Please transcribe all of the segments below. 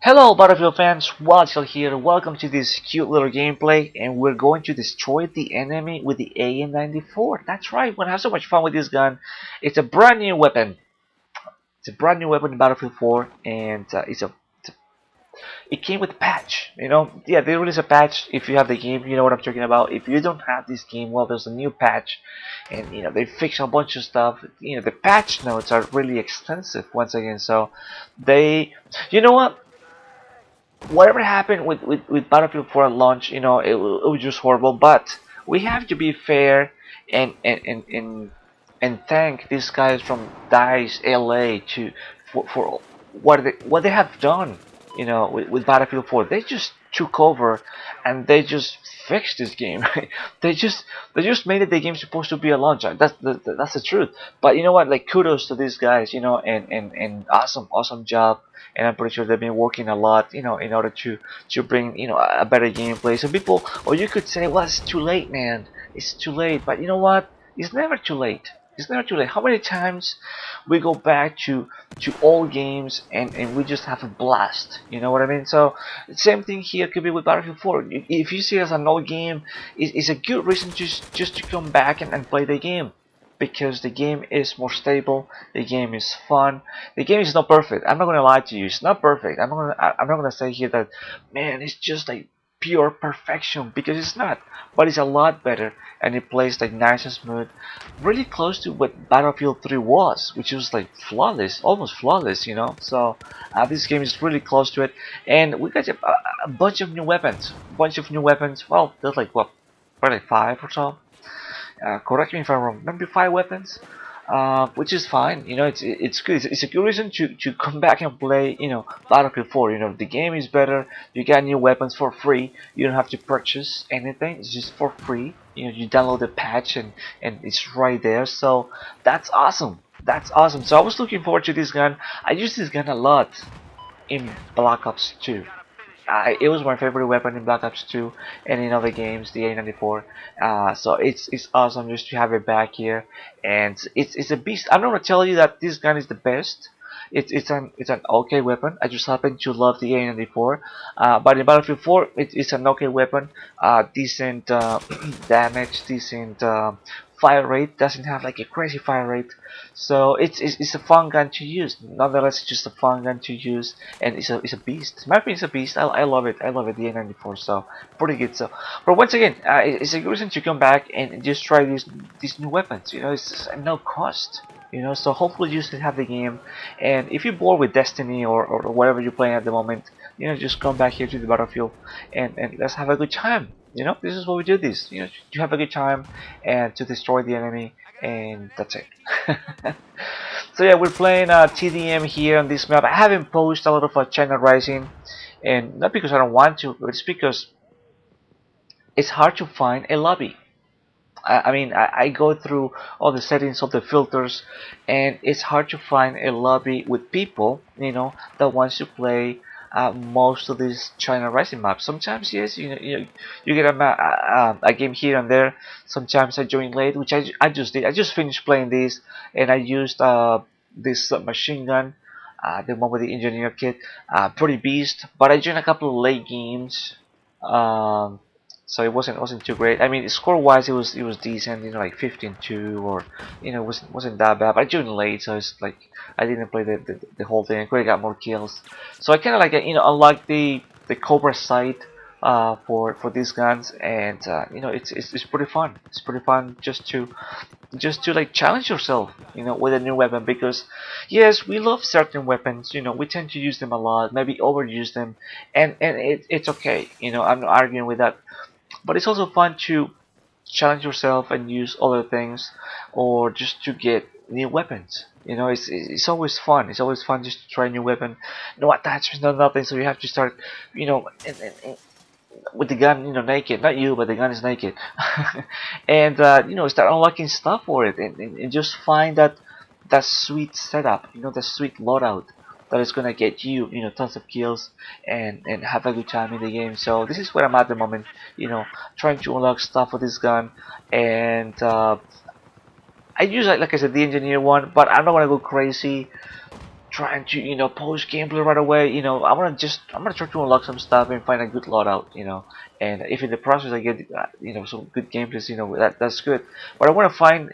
Hello Battlefield fans, Watchel here. Welcome to this cute little gameplay, and we're going to destroy the enemy with the AN-94. That's right, we're gonna have so much fun with this gun. It's a brand new weapon. It's a brand new weapon in Battlefield 4, and it came with a patch. Yeah, they released a patch. If you have the game, you know what I'm talking about. If you don't have this game, well, there's a new patch, and they fixed a bunch of stuff. The patch notes are really extensive once again. So you know what? Whatever happened with Battlefield 4 at launch, it was just horrible. But we have to be fair and thank these guys from DICE LA for what they have done. With Battlefield 4, they just took over and they just fixed this game. they just made it the game supposed to be a launch. That's the truth. But you know what? Like, kudos to these guys. And awesome job. And I'm pretty sure they've been working a lot, in order to bring, a better gameplay. So people, or you could say, well, it's too late, man. It's too late. But you know what? It's never too late. It's never too late. How many times we go back to old games and we just have a blast? You know what I mean? So same thing here could be with Battlefield 4. If you see it as an old game, it's a good reason just to come back and play the game. Because the game is more stable, the game is fun. The game is not perfect. I'm not gonna lie to you. It's not perfect. I'm not gonna say here that, man, it's just like pure perfection, because it's not. But it's a lot better, and it plays like nice and smooth, really close to what Battlefield 3 was, which was like flawless, almost flawless. So this game is really close to it, and we got a bunch of new weapons. Well, there's like what, probably 5 or so. Correct me if I'm wrong. Maybe 5 weapons, which is fine. It's good. It's a good reason to come back and play. Battlefield 4. The game is better. You get new weapons for free. You don't have to purchase anything. It's just for free. You download the patch and it's right there. So that's awesome. That's awesome. So I was looking forward to this gun. I used this gun a lot in Black Ops 2. It was my favorite weapon in Black Ops 2 and in other games, the AN-94. So it's awesome just to have it back here, and it's a beast. I'm not gonna tell you that this gun is the best. It's an okay weapon. I just happen to love the AN-94. But in Battlefield 4, it's an okay weapon. Decent damage, decent fire rate. Doesn't have like a crazy fire rate. So it's a fun gun to use. Nonetheless, it's just a fun gun to use, and it's a beast. My opinion, it's a beast. I love it. I love it. The AN-94. So pretty good. So, but once again, it's a good reason to come back and just try these new weapons. It's at no cost. So hopefully you still have the game, and if you're bored with Destiny or whatever you're playing at the moment, just come back here to the Battlefield and let's have a good time. This is what we do. This, to have a good time and to destroy the enemy, and that's it. So yeah, we're playing TDM here on this map. I haven't posted a lot of China Rising, and not because I don't want to, but it's because it's hard to find a lobby. I mean, I go through all the settings of the filters, and it's hard to find a lobby with people, that wants to play most of these China Rising maps. Sometimes, yes, you get a game here and there. Sometimes I join late, which I just did. I just finished playing this, and I used this machine gun, the one with the engineer kit, pretty beast. But I joined a couple of late games. So it wasn't too great. I mean, score wise, it was decent. Like 15-2, or wasn't that bad. But I joined late, so it's like I didn't play the whole thing. I could have got more kills. So I kind of like unlocked the Cobra sight for these guns, and it's pretty fun. It's pretty fun just to like challenge yourself, with a new weapon, because yes, we love certain weapons. We tend to use them a lot, maybe overuse them, and it's okay. I'm not arguing with that. But it's also fun to challenge yourself and use other things, or just to get new weapons. It's always fun. It's always fun just to try a new weapon. No attachments, no nothing. So you have to start, with the gun, naked. Not you, but the gun is naked. And start unlocking stuff for it, and just find that sweet setup. That sweet loadout that is gonna get you, tons of kills and have a good time in the game. So this is where I'm at the moment, trying to unlock stuff with this gun, and I use, like I said, the engineer one, but I'm not gonna go crazy trying to post gameplay right away. I'm gonna try to unlock some stuff and find a good loadout. And if in the process I get some good gameplays, that's good. But I want to find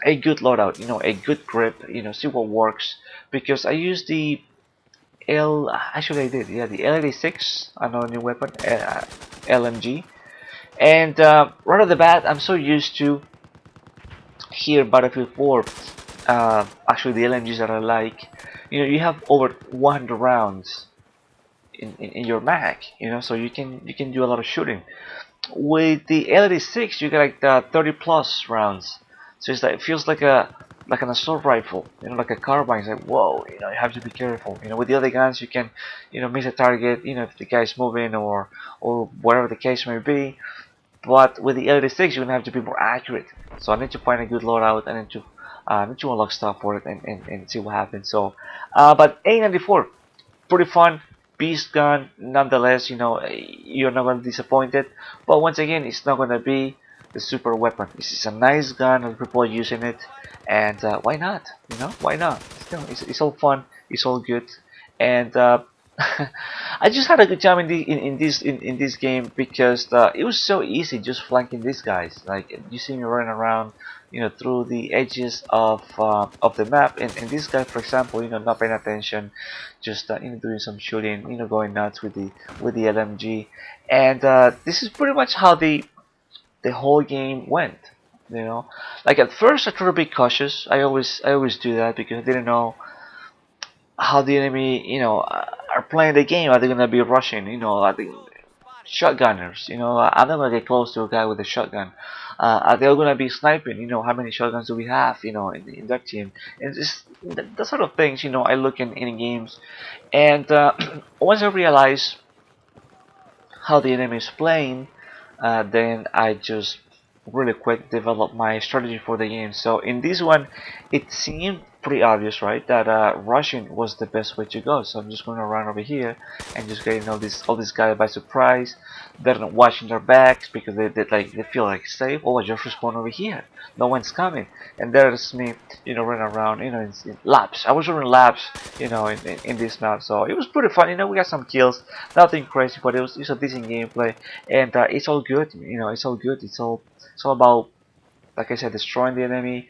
a good loadout, a good grip, see what works, because I use the actually I did, yeah, the L86, another new weapon, LMG, and right off the bat, I'm so used to here Battlefield 4, actually the LMGs that I like, you have over 100 rounds in your mag, so you can do a lot of shooting. With the L86, you get like the 30 plus rounds, so it's like it feels like an assault rifle, like a carbine. It's like whoa, you have to be careful. With the other guns, you can, miss a target, if the guy's moving or whatever the case may be. But with the L86, you're gonna have to be more accurate. So I need to find a good loadout. I need to unlock stuff for it and see what happens. So, but AN-94, pretty fun, beast gun. Nonetheless, you're not gonna be disappointed. But once again, it's not gonna be the super weapon. This is a nice gun, and people are using it, and why not? Why not? It's all fun. It's all good, and I just had a good time in this game because it was so easy just flanking these guys. Like you see me running around, through the edges of the map, and this guy, for example, not paying attention, just doing some shooting, going nuts with the LMG, and this is pretty much how the whole game went. Like at first I tried to be cautious. I always do that because I didn't know how the enemy, are playing the game. Are they gonna be rushing? Are they shotgunners? I'm not gonna get close to a guy with a shotgun. Are they all gonna be sniping? How many shotguns do we have? In that team, and just that sort of things. I look in games, and once I realize how the enemy is playing, then I just really quick develop my strategy for the game. So in this one, it seemed pretty obvious, right, that rushing was the best way to go. So I'm just going to run over here and just getting all these guys by surprise. They're not watching their backs because they feel like safe. Oh, I just respawn over here. No one's coming, and there's me, running around, in laps. I was running laps, in this map, so it was pretty fun. We got some kills, nothing crazy, but it's a decent gameplay, and it's all good. It's all good. It's all about, like I said, destroying the enemy,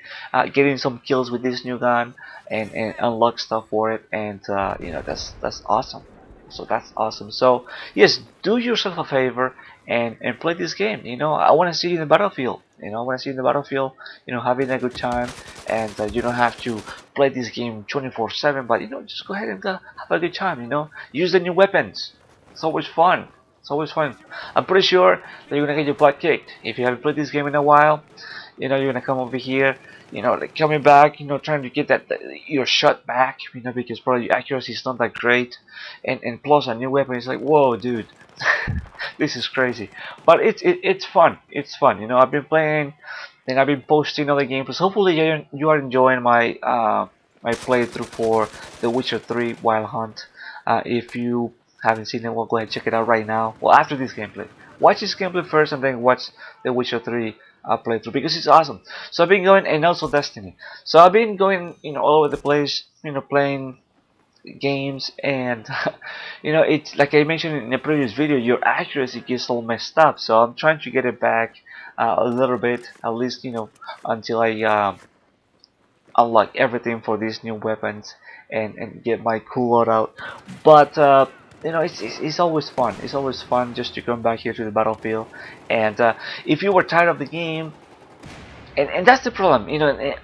getting some kills with this new gun, and unlock stuff for it, and that's awesome. So that's awesome. So yes, do yourself a favor and play this game. I want to see you in the battlefield. I want to see you in the battlefield. Having a good time, and you don't have to play this game 24/7. But just go ahead and have a good time. Use the new weapons. It's always fun. It's always fun. I'm pretty sure that you're gonna get your butt kicked if you haven't played this game in a while. You're gonna come over here, like coming back, trying to get your shot back, because probably your accuracy is not that great, and plus a new weapon is like, whoa, dude, this is crazy. But it's fun. It's fun. I've been playing, and I've been posting other gameplays. Hopefully, you are enjoying my my playthrough for The Witcher 3 Wild Hunt. If you haven't seen it, well, go ahead and check it out right now. Well, after this gameplay, watch this gameplay first, and then watch The Witcher 3 playthrough, because it's awesome. So I've been going, and also Destiny. So I've been going, all over the place, playing games, and it's like I mentioned in the previous video, your accuracy gets all messed up. So I'm trying to get it back a little bit, at least, until I unlock everything for these new weapons and get my cool loadout. But it's always fun. It's always fun just to come back here to the battlefield. And if you were tired of the game, and that's the problem,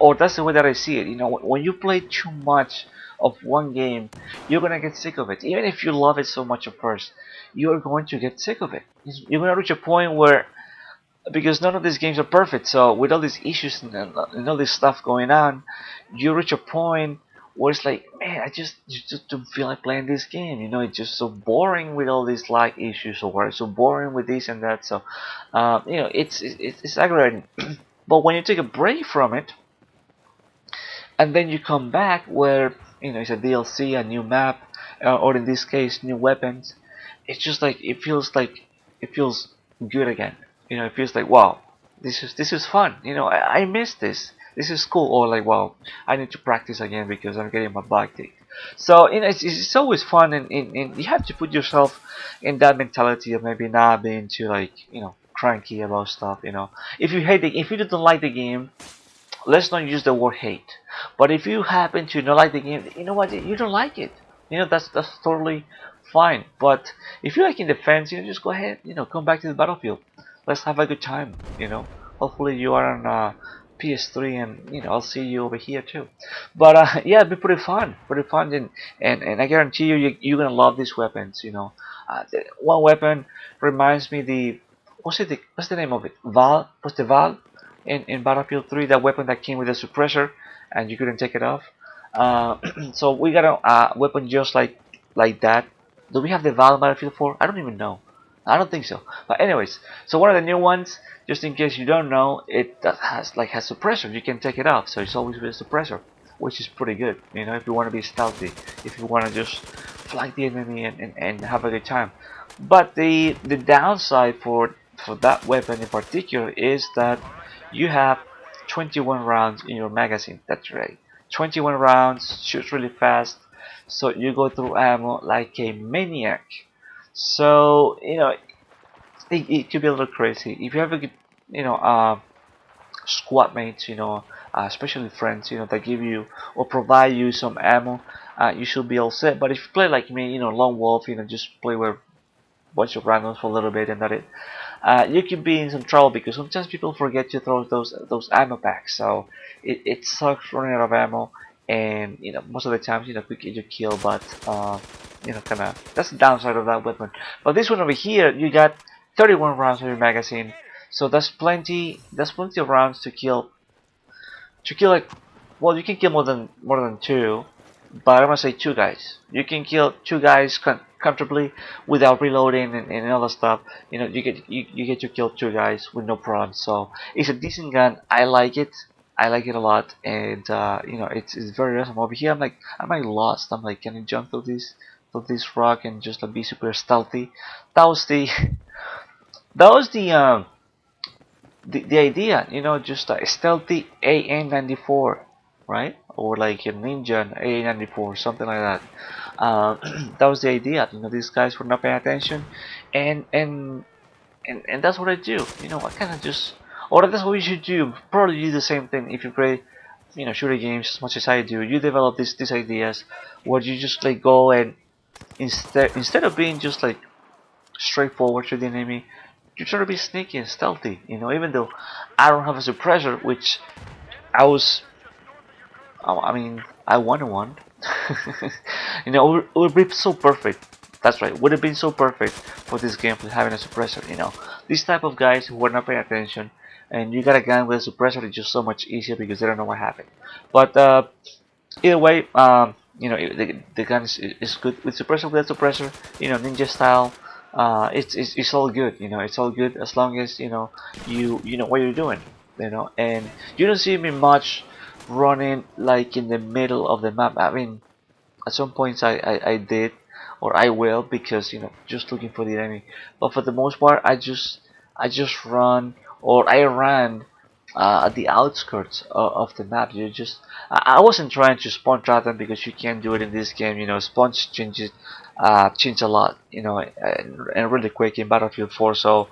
or that's the way that I see it. When you play too much of one game, you're gonna get sick of it. Even if you love it so much at first, you're going to get sick of it. You're gonna reach a point where, because none of these games are perfect, so with all these issues and all this stuff going on, you reach a point where it's like, man, I just don't feel like playing this game. It's just so boring with all these lag issues, or it's so boring with this and that. So it's aggravating. But when you take a break from it, and then you come back where it's a DLC, a new map, or in this case new weapons, it's just like it feels good again. It feels like, wow, this is fun. I miss this. This is cool. Or like, well, I need to practice again because I'm getting my back kicked. So it's always fun, and you have to put yourself in that mentality of maybe not being too like cranky about stuff. If you don't like the game, let's not use the word hate. But if you happen to not like the game, you know what? You don't like it. That's totally fine. But if you like in defense, just go ahead. Come back to the battlefield. Let's have a good time. Hopefully you are on PS3, and I'll see you over here too. But yeah, it'd be pretty fun, and I guarantee you're gonna love these weapons. One weapon reminds me what's the name of it? What's the Val? In Battlefield 3, that weapon that came with a suppressor and you couldn't take it off. So we got a weapon just like that. Do we have the Val in Battlefield 4? I don't even know. I don't think so. But anyways, so one of the new ones, just in case you don't know, it has suppressor. You can take it off, so it's always with a suppressor, which is pretty good. If you want to be stealthy, if you want to just flank the enemy and have a good time. But the downside for that weapon in particular is that you have 21 rounds in your magazine. That's right, 21 rounds, shoots really fast, so you go through ammo like a maniac. So it could be a little crazy if you have a good squad mates, especially friends, that give you or provide you some ammo. You should be all set. But if you play like me, lone wolf, just play with a bunch of randoms for a little bit and that it, you can be in some trouble because sometimes people forget to throw those ammo packs. So it sucks running out of ammo, and most of the times we get your kill, but kind of that's the downside of that weapon. But this one over here, you got 31 rounds in your magazine, so that's plenty. That's plenty of rounds to kill. Like, well, you can kill more than two, but I'm gonna say two guys. You can kill two guys comfortably without reloading and all that stuff. You get to kill two guys with no problem. So it's a decent gun. I like it. I like it a lot, and it's very awesome. Over here, I'm like lost. I'm like, can I jump through this rock and just be super stealthy? That was the that was the idea, just a stealthy AN-94, right? Or like a ninja AN-94, something like that. That was the idea. These guys were not paying attention, and that's what I do. I kind of just, or that's what you should do. Probably do the same thing if you play, shooter games as much as I do. You develop these ideas where you just like go and instead of being just like straightforward to the enemy, you try to be sneaky and stealthy. Even though I don't have a suppressor, which I was, I mean, I wanted one. It would be so perfect. That's right, would have been so perfect for this gameplay having a suppressor. These type of guys who are not paying attention, and you got a gun with a suppressor, it's just so much easier because they don't know what happened. But either way, the gun is good with suppressor, without suppressor, ninja style. It's all good. It's all good as long as you know what you're doing. And you don't see me much running like in the middle of the map. I mean, at some points I did, or I will, because just looking for the enemy. But for the most part, I just run, or I ran at the outskirts of the map. I wasn't trying to spawn trap them because you can't do it in this game. Spawn change a lot, and really quick in Battlefield 4. So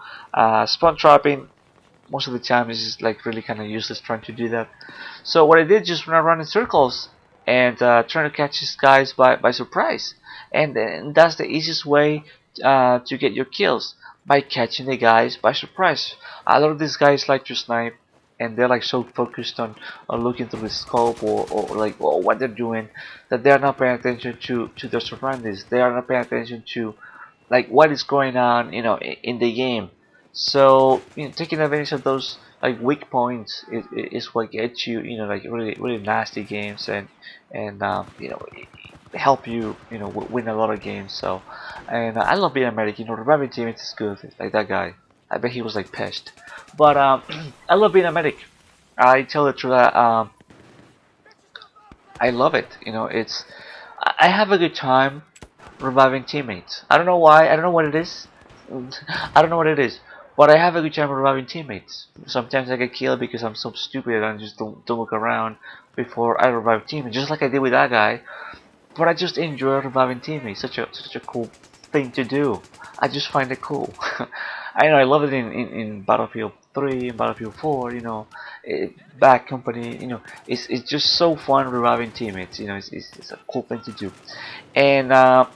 spawn trapping most of the time is like really kind of useless trying to do that. So what I did, just run in circles and trying to catch these guys by surprise, and that's the easiest way to get your kills, by catching the guys by surprise. A lot of these guys like to snipe, and they're like so focused on looking through the scope, or like what they're doing, that they're not paying attention to their surroundings. They are not paying attention to like what is going on in the game. So taking advantage of those like weak points is what gets you like really nasty games, and help you win a lot of games. So, and I love being American. Reviving teammates is good. Like that guy, I bet he was like pissed. But I love being a medic. I tell the truth that I love it. I have a good time reviving teammates. I don't know why. I don't know what it is. I don't know what it is. But I have a good time reviving teammates. Sometimes I get killed because I'm so stupid and just don't look around before I revive teammates, just like I did with that guy. But I just enjoy reviving teammates. Such a cool thing to do. I just find it cool. I know I love it in Battlefield 3, in Battlefield 4. You know, Bad Company. You know, it's just so fun reviving teammates. You know, it's a cool thing to do. And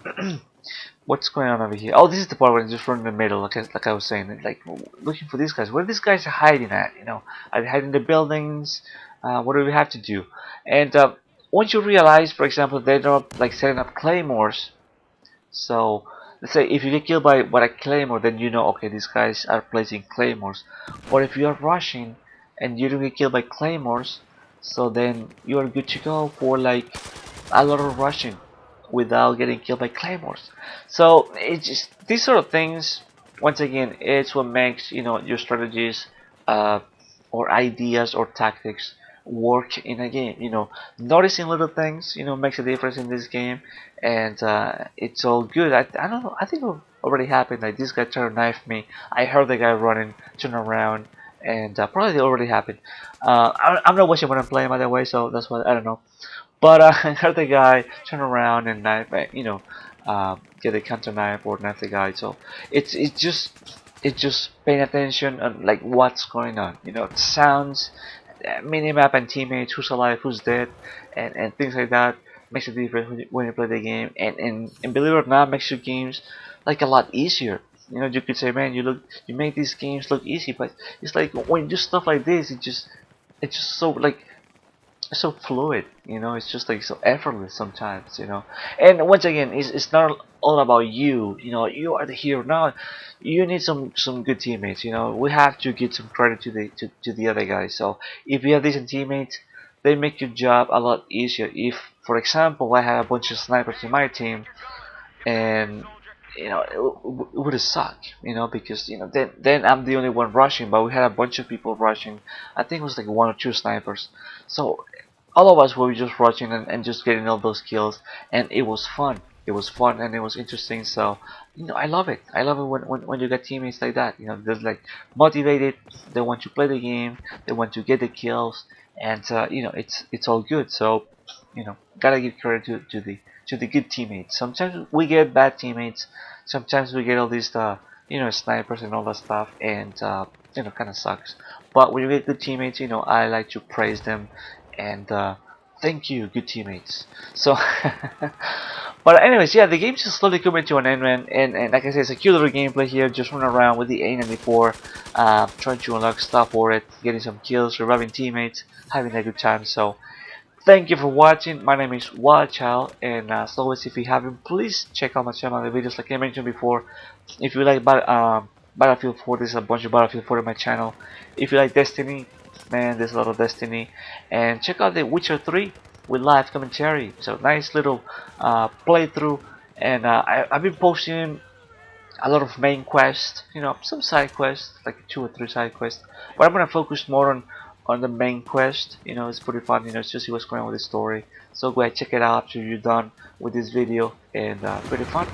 what's going on over here? Oh, this is the part where I just run in the middle, like I was saying, like looking for these guys. Where are these guys are hiding at? You know, are they hiding in the buildings? What do we have to do? And once you realize, for example, they're not like setting up claymores. So let's say if you get killed by a claymore, then you know, okay, these guys are placing claymores. Or if you are rushing and you don't get killed by claymores, so then you are good to go for like a lot of rushing without getting killed by claymores. So it's just these sort of things. Once again, it's what makes, you know, your strategies uh, or ideas or tactics work in a game. You know, noticing little things, you know, makes a difference in this game, and it's all good. I don't know. I think it already happened. Like this guy tried to knife me. I heard the guy running, turn around, and probably it already happened. I'm not watching when I'm playing, by the way, so that's why I don't know. But I heard the guy turn around and knife, you know, get a counter knife or knife the guy. So it's just paying attention on like what's going on. You know, sounds, minimap and teammates, who's alive, who's dead, and things like that makes a difference when you play the game. And believe it or not, makes your games like a lot easier. You know, you could say, man, you make these games look easy, but it's like when you do stuff like this, it's just so like so fluid, you know. It's just like so effortless sometimes, you know. And once again, it's not all about you, you know. You are the hero now. You need some good teammates, you know. We have to give some credit to the other guys. So if you have decent teammates, they make your job a lot easier. If, for example, I had a bunch of snipers in my team, and you know, it would have sucked, you know, because you know then I'm the only one rushing, but we had a bunch of people rushing. I think it was like one or two snipers, so all of us were just rushing and just getting all those kills, and it was fun. It was fun and it was interesting. So you know, I love it. I love it when you get teammates like that. You know, they're like motivated. They want to play the game. They want to get the kills, and you know, it's all good. So you know, gotta give credit to the good teammates. Sometimes we get bad teammates. Sometimes we get all these you know, snipers and all that stuff, and you know, kind of sucks. But when you get good teammates, you know, I like to praise them and thank you, good teammates. So but anyways, yeah, the game's just slowly coming to an end, man. And like I said, it's a cute little gameplay here, just running around with the AN-94, trying to unlock stuff for it, getting some kills, reviving teammates, having a good time. So thank you for watching. My name is Wildchild, and as always, if you haven't, please check out my channel, the videos like I mentioned before. If you like Battlefield 4, there's a bunch of Battlefield 4 on my channel. If you like Destiny, man, there's a lot of Destiny. And check out the Witcher 3 with live commentary. So nice little playthrough. And I've been posting a lot of main quests, you know, some side quests, like 2 or 3 side quests. But I'm gonna focus more on the main quest. You know, it's pretty fun, you know, just see what's going on with the story. So go ahead, check it out after you're done with this video, and pretty fun.